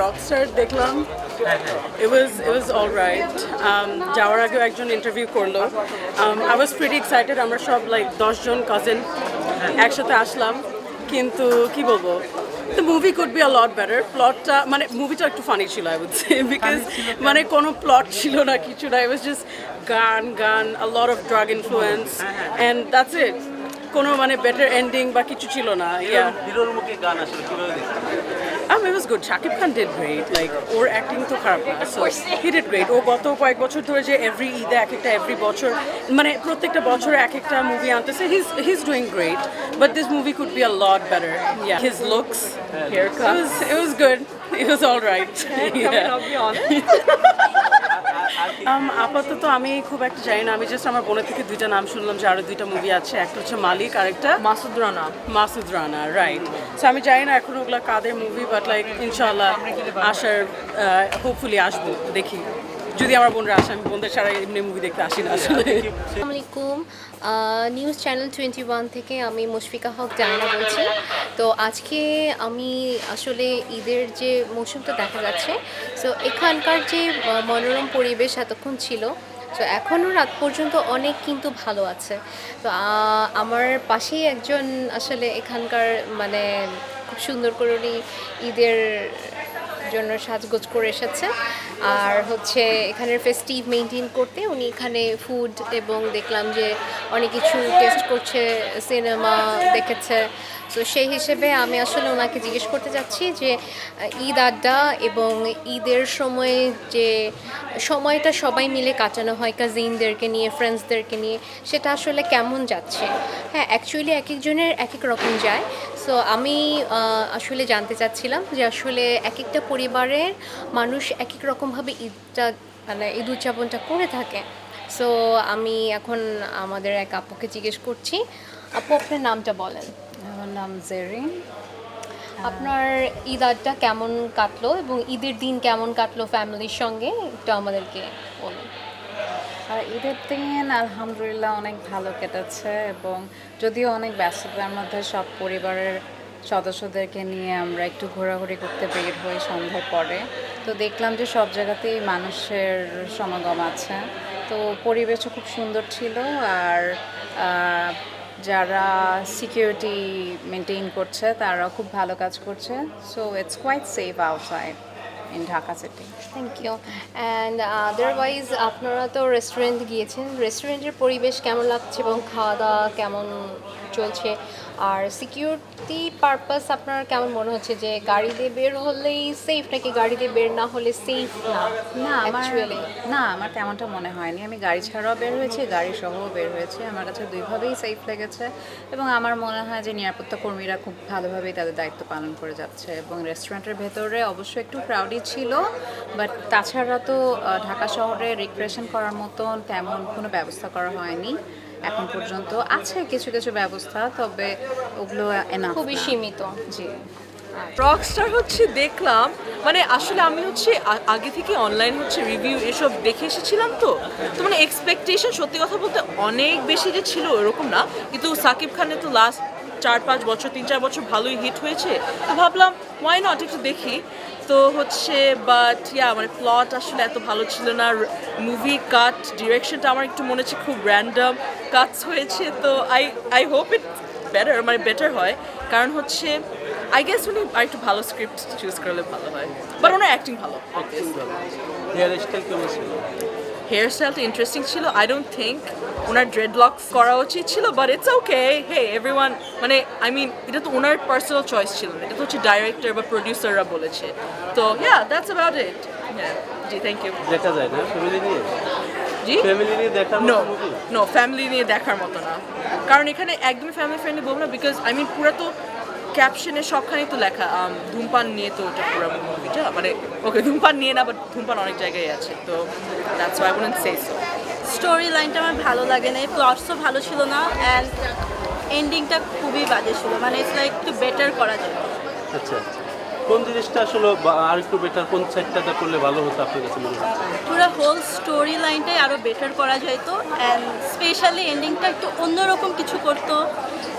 Rockstar দেখলাম, it was all right. যাওয়ার আগেও একজন ইন্টারভিউ করলো। I was pretty excited. আমরা সব লাইক 10 জন কাজিন একসাথে আসলাম, কিন্তু কি বলবো, the movie could be a lot better. প্লটটা মানে মুভিটা একটু ফানি ছিল, I would say, because মানে কোনো প্লট ছিল না, কিছু না, it was just গান, a lot of drug influence, and that's it. কোনো মানে বেটার এন্ডিং বা কিছু ছিল না। হিরোর মুখে গান আসলে কিভাবে দেখছেন? It was good. Shakib Khan did great. Like, or acting তো খারাপ না, so he did great. ও গত কয়েক বছর ধরে যে every ঈদে every বছর মানে প্রত্যেকটা বছরে এক একটা movie আনতেছে, he's doing great. But this movie could be a lot better. Yeah, his looks, haircut, it was good. It was all right. আপাতত আমি খুব একটা জানি না, আমি জাস্ট আমার বোনের থেকে দুইটা নাম শুনলাম যে আরো দুইটা মুভি আছে, একটা হচ্ছে মালিক আর একটা মাসুদ রানা, রাইট। সো আমি জানি না এখন ওগুলা কাদের মুভি, বাট লাইক ইনশাআল্লাহ আসার হোপফুলি আসবো, দেখি যদি আমার বোনরা আসে। আমি বোনদের ছাড়া এমনি মুভি দেখতে আসি না আসলে। আসসালামু আলাইকুম, নিউজ চ্যানেল 21 থেকে আমি মুশফিকা হক জানা বলছি। তো আজকে আমি আসলে ঈদের যে মৌসুমটা দেখা যাচ্ছে, সো এখানকার যে মনোরম পরিবেশ এতক্ষণ ছিল, তো এখনও রাত পর্যন্ত অনেক কিন্তু ভালো আছে। তো আমার পাশেই একজন আসলে এখানকার মানে খুব সুন্দর করে উনি ঈদের জন্য সাজগোজ করে এসেছে, আর হচ্ছে এখানের ফেস্টিভ মেনটেন করতে উনি এখানে ফুড এবং দেখলাম যে অনেক কিছু টেস্ট করছে, সিনেমা দেখেছে। তো সেই হিসেবে আমি আসলে ওনাকে জিজ্ঞেস করতে চাচ্ছি যে ঈদ আড্ডা এবং ঈদের সময়ে যে সময়টা সবাই মিলে কাটানো হয় কাজিনদেরকে নিয়ে, ফ্রেন্ডসদেরকে নিয়ে, সেটা আসলে কেমন যাচ্ছে। হ্যাঁ, অ্যাকচুয়ালি এক একজনের এক এক রকম যায়। সো আমি আসলে জানতে চাচ্ছিলাম যে আসলে এক একটা পরিবারের মানুষ এক এক রকমভাবে ঈদটা মানে ঈদ উদযাপনটা করে থাকে। সো আমি এখন আমাদের এক আপুকে জিজ্ঞেস করছি। আপু, আপনার নামটা বলেন। আমার নাম জেরিন। আপনার ঈদ আড্ডা কেমন কাটলো এবং ঈদের দিন কেমন কাটলো ফ্যামিলির সঙ্গে, একটু আমাদেরকে বলুন। আর ঈদের দিন আলহামদুলিল্লাহ অনেক ভালো কেটেছে, এবং যদিও অনেক ব্যস্ততার মধ্যে সব পরিবারের সদস্যদেরকে নিয়ে আমরা একটু ঘোরাঘুরি করতে বের হই সন্ধ্যার পরে, তো দেখলাম যে সব জায়গাতেই মানুষের সমাগম আছে। তো পরিবেশও খুব সুন্দর ছিল, আর যারা সিকিউরিটি মেনটেন করছে তারাও খুব ভালো কাজ করছে। So it's quite safe outside in Dhaka city. Thank you. And otherwise আপনারা তো রেস্টুরেন্ট গিয়েছেন, রেস্টুরেন্টের পরিবেশ কেমন লাগছে এবং খাওয়া দাওয়া কেমন চলছে, আর সিকিউরিটি পারপাস আপনার কেমন মনে হচ্ছে যে গাড়ি দিয়ে বের হলেই সেফ নাকি গাড়ি দিয়ে বের না হলে সেফ না? আমার তেমনটা মনে হয়নি। আমি গাড়ি ছাড়াও বের হয়েছি, গাড়ি সহও বের হয়েছি, আমার কাছে দুইভাবেই সেফ লেগেছে, এবং আমার মনে হয় যে নিরাপত্তা কর্মীরা খুব ভালোভাবেই তাদের দায়িত্ব পালন করে যাচ্ছে। এবং রেস্টুরেন্টের ভেতরে অবশ্যই একটু ক্রাউডি ছিল, বাট তাছাড়া তো ঢাকা শহরে রিক্রিয়েশন করার মতন তেমন কোনো ব্যবস্থা করা হয়নি এখন পর্যন্ত। আছে কিছু কিছু ব্যবস্থা, তবে ওগুলো খুবই সীমিত। জি। রকস্টার হচ্ছে দেখলাম, মানে আসলে আমি হচ্ছে আগে থেকে অনলাইন হচ্ছে রিভিউ এসব দেখে এসেছিলাম, তো মানে এক্সপেকটেশন সত্যি কথা বলতে অনেক বেশি যে ছিল এরকম না, কিন্তু সাকিব খানের তো লাস্ট 4-5 বছর 3-4 বছর ভালোই হিট হয়েছে, তো ভাবলাম ওয়াই নট একটু দেখি। তো হচ্ছে বাট মানে প্লট আসলে এত ভালো ছিল না, মুভি কাট ডিরেকশনটা আমার একটু মনে হচ্ছে খুব র্যান্ডম কাটস হয়েছে। তো আই হোপ ইট বেটার হয়, কারণ হচ্ছে আই গেস উনি আর একটু ভালো স্ক্রিপ্ট চুজ করলে ভালো হয়, বাট ওনার অ্যাক্টিং ভালো। হেয়ার স্টাইল কেমন ছিল? হেয়ার স্টাইলটা ইন্টারেস্টিং ছিল। আই ডোন্ট থিঙ্ক ওনার ড্রেডলকস করা উচিত ছিল, but it's okay. Hey everyone, মানে আই মিন এটা তো ওনার পার্সোনাল চয়েস ছিল না, এটা তো হচ্ছে ডাইরেক্টর বা প্রডিউসাররা বলেছে। তো দ্যাটস অ্যাবাউট ইট। জি, থ্যাংক ইউ। দেখা যায় না ফ্যামিলি নিয়ে? জি, ফ্যামিলি নিয়ে দেখার মতো মুভি? নো, ফ্যামিলি নিয়ে দেখার মতো না, কারণ এখানে একদমই ফ্যামিলি ফ্রেন্ডলি বলবো না, বিকজ আই মিন পুরো তো ক্যাপশনে সবখানেই তো লেখা ধূমপান নিয়ে, তো ওটা পুরো মুভিটা মানে ওকে ধূমপান নিয়ে না, বাট ধূমপান অনেক জায়গায় আছে, তো that's why I wouldn't say so. Story লাইনটা আমার ভালো লাগে না, প্লটসও ভালো ছিল না, অ্যান্ড এন্ডিংটা খুবই বাজে ছিল, মানে ইটস লাইক একটু বেটার করা যায়। আচ্ছা, কোন জিনিসটা আসলে আর একটু বেটার, কোন সাইডটাতে করলে ভালো হতো আপনার কাছে মনে হচ্ছে? পুরো হোল স্টোরি লাইনটাই আরও বেটার করা যেত, অ্যান্ড স্পেশালি এন্ডিংটা একটু অন্যরকম কিছু করতো,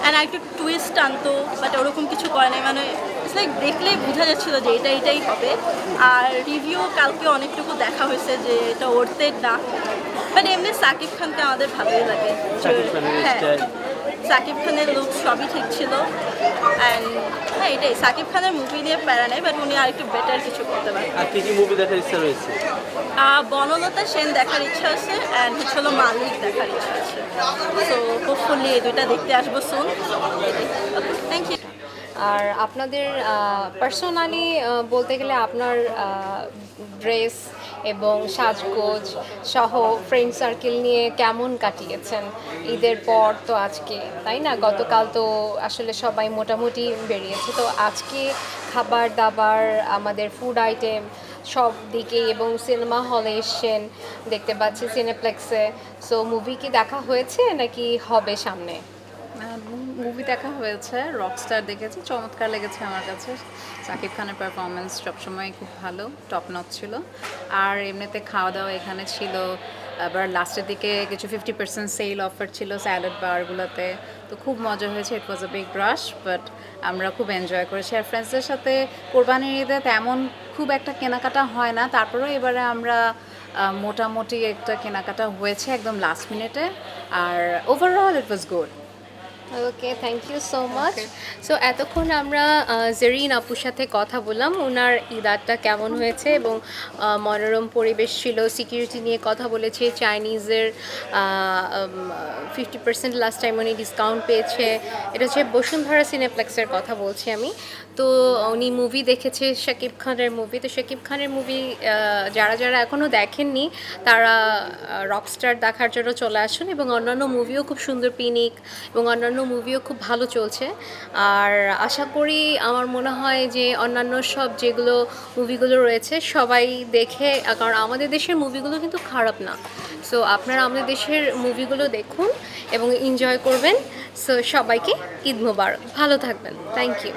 অ্যান্ড আর একটু টুইস্ট আনতো, বাট ওরকম কিছু করে নাই, মানে লাইক দেখলেই বোঝা যাচ্ছিলো যে এটাই হবে। আর রিভিউ কালকে অনেকটুকু দেখা হয়েছে যে এটা ওরতে না, বাট এমনি সাকিব খানকে আমাদের ভালোই লাগে। শাকিব খানের হ্যাঁ, স্টাইল সাকিব খানের লুক সবই ঠিক ছিল। অ্যান্ড হ্যাঁ, এটাই সাকিব খানের মুভি নিয়ে প্যারা নেই, বাট উনি আর একটু বেটার কিছু করতে পারেন। আর কি মুভি দেখার ইচ্ছা রয়েছে? বনলতা সেন দেখার ইচ্ছা আছে, অ্যান্ড হচ্ছে হলো মালিক দেখার ইচ্ছা আছে। সো হোপফুলি এই দুইটা দেখতে আসবো সুন। Thank you. আর আপনাদের পার্সোনালি বলতে গেলে আপনার ড্রেস এবং সাজগোজ সহ ফ্রেন্ড সার্কেল নিয়ে কেমন কাটিয়েছেন ঈদের পর? তো আজকে তাই না, গতকাল তো আসলে সবাই মোটামুটি বেরিয়েছে, তো আজকে খাবার দাবার আমাদের ফুড আইটেম সব দিকে, এবং সিনেমা হলে এসছেন দেখতে পাচ্ছি সিনেপ্লেক্সে। সো মুভি কি দেখা হয়েছে নাকি হবে সামনে? মুভি দেখা হয়েছে, রকস্টার দেখেছি, চমৎকার লেগেছে আমার কাছে। শাকিব খানের পারফরমেন্স সবসময় খুব ভালো, টপ নচ ছিল। আর এমনিতে খাওয়া দাওয়া এখানে ছিল, আবার লাস্টের দিকে কিছু 50% সেল অফার ছিল স্যালাড বারগুলোতে, তো খুব মজা হয়েছে। ইট ওয়াজ আ বিগ রাশ, বাট আমরা খুব এনজয় করেছি। আর ফ্রেন্ডসদের সাথে কোরবানির ঈদে তেমন খুব একটা কেনাকাটা হয় না, তারপরেও এবারে আমরা মোটামুটি একটা কেনাকাটা হয়েছে একদম লাস্ট মিনিটে। আর overall it was good. Okay, thank you so much. So এতক্ষণ আমরা জেরিন আপুর সাথে কথা বললাম, ওনার ঈদারটা কেমন হয়েছে, এবং মনোরম পরিবেশ ছিল, সিকিউরিটি নিয়ে কথা বলেছে, চাইনিজের 50% লাস্ট টাইম উনি ডিসকাউন্ট পেয়েছে। এটা হচ্ছে বসুন্ধরা সিনেপ্লেক্সের কথা বলছি আমি। তো উনি মুভি দেখেছে শাকিব খানের মুভি, তো শাকিব খানের মুভি যারা যারা এখনও দেখেননি তারা রকস্টার দেখার জন্য চলে আসুন, এবং অন্যান্য মুভিও খুব সুন্দর, পিনিক এবং অন্যান্য মুভিও খুব ভালো চলছে। আর আশা করি, আমার মনে হয় যে অন্যান্য সব যেগুলো মুভিগুলো রয়েছে সবাই দেখে, কারণ আমাদের দেশের মুভিগুলো কিন্তু খারাপ না। সো আপনারা আমাদের দেশের মুভিগুলো দেখুন এবং এনজয় করবেন। সো সবাইকে ঈদ মোবারক, ভালো থাকবেন, থ্যাংক ইউ।